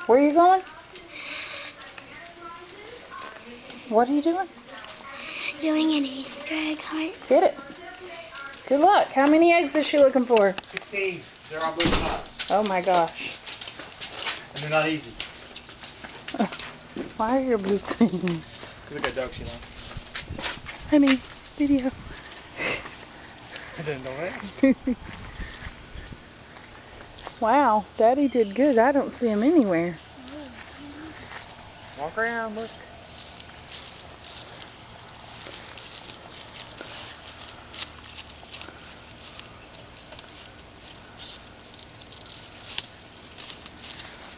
Where are you going? What are you doing? Doing an Easter egg hunt. Hit it. Good luck. How many eggs is she looking for? 16. They're on both sides. Oh my gosh. And they're not easy. Why are your boots in? Because I got dog shit on. Honey, video. I didn't know that. Wow, Daddy did good. I don't see him anywhere. Walk around, look.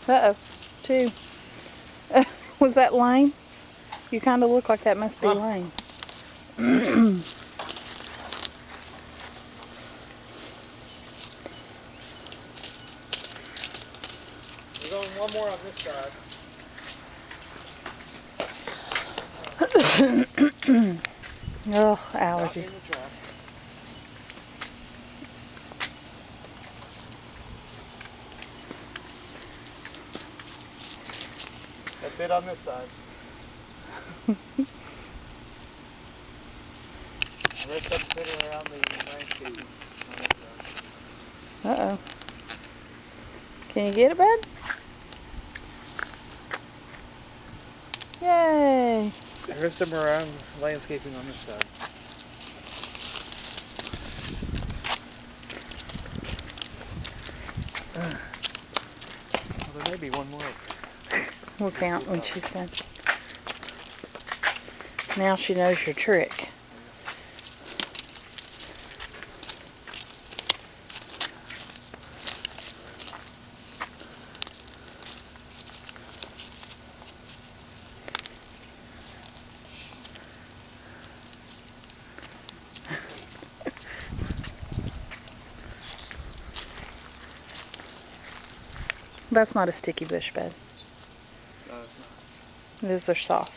Uh-oh, two. Was that Lane? You kind of look like that must be Lane. There's only one more on this side. Oh, allergies. That's it on this side. The rest of them sitting around the landscape on this side. Uh-oh. Can you get it, bud? Yay! The rest of them are around landscaping on this side. Well, there may be one more. We'll count when she's done. Now she knows your trick. That's not a sticky bush bed. No, it's not. Those are soft.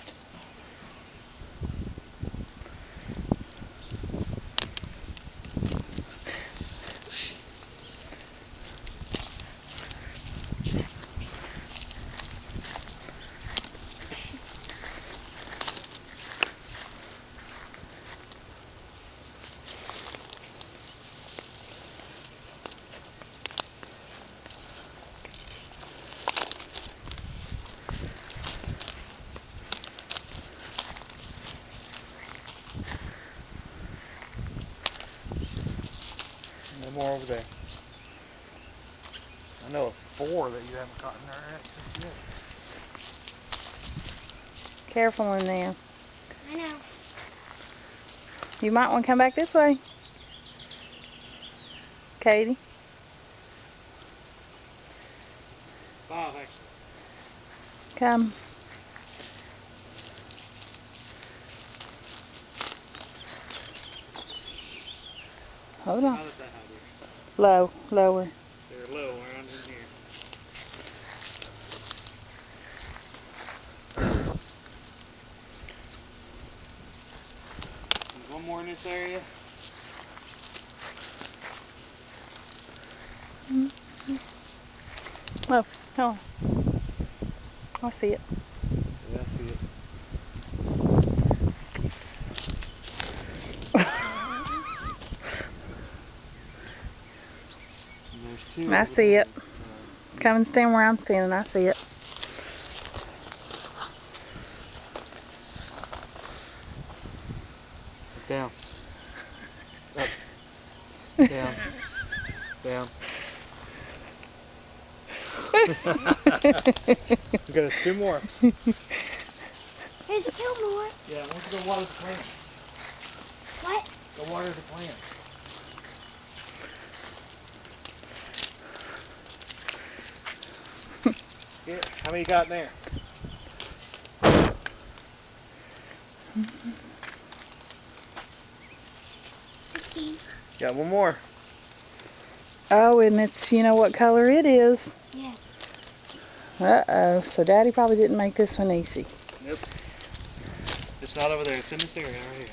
No more over there. I know of 4 that you haven't caught in there just yet. Careful in there. I know. You might want to come back this way. Katie. 5 actually. Come. Hold on. How did that happen? Low. Lower. They're low around in here. There's one more in this area. Oh, hold on. I see it. Yeah, I see it. And there's 2 I over see there. it. Come and stand where I'm standing. I see it. Down. Up. Down. Down. We got 2 more. There's 2 more. Yeah, I want you to go water the plant. What? Go water the plant. Here, how many you got in there? 16. Got 1 more. Oh, and it's, you know what color it is. Yeah. Uh-oh. So Daddy probably didn't make this one easy. Nope. It's not over there. It's in this area right here.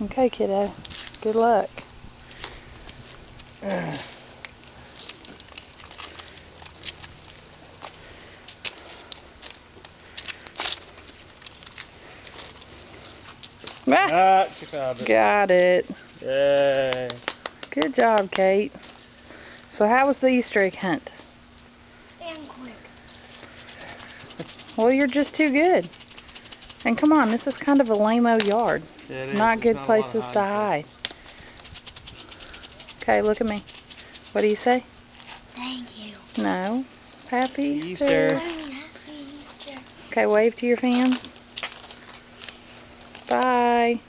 Okay, kiddo. Good luck. She found it. Got it. Yay. Good job, Kate. So how was the Easter egg hunt? Damn quick. Well, you're just too good. And come on, this is kind of a lame-o yard. Yeah, it is. Not There's good not a lot of places to hiding hide. Okay, look at me. What do you say? Thank you. No. Happy Easter. Happy Easter. Okay, wave to your fans. Bye.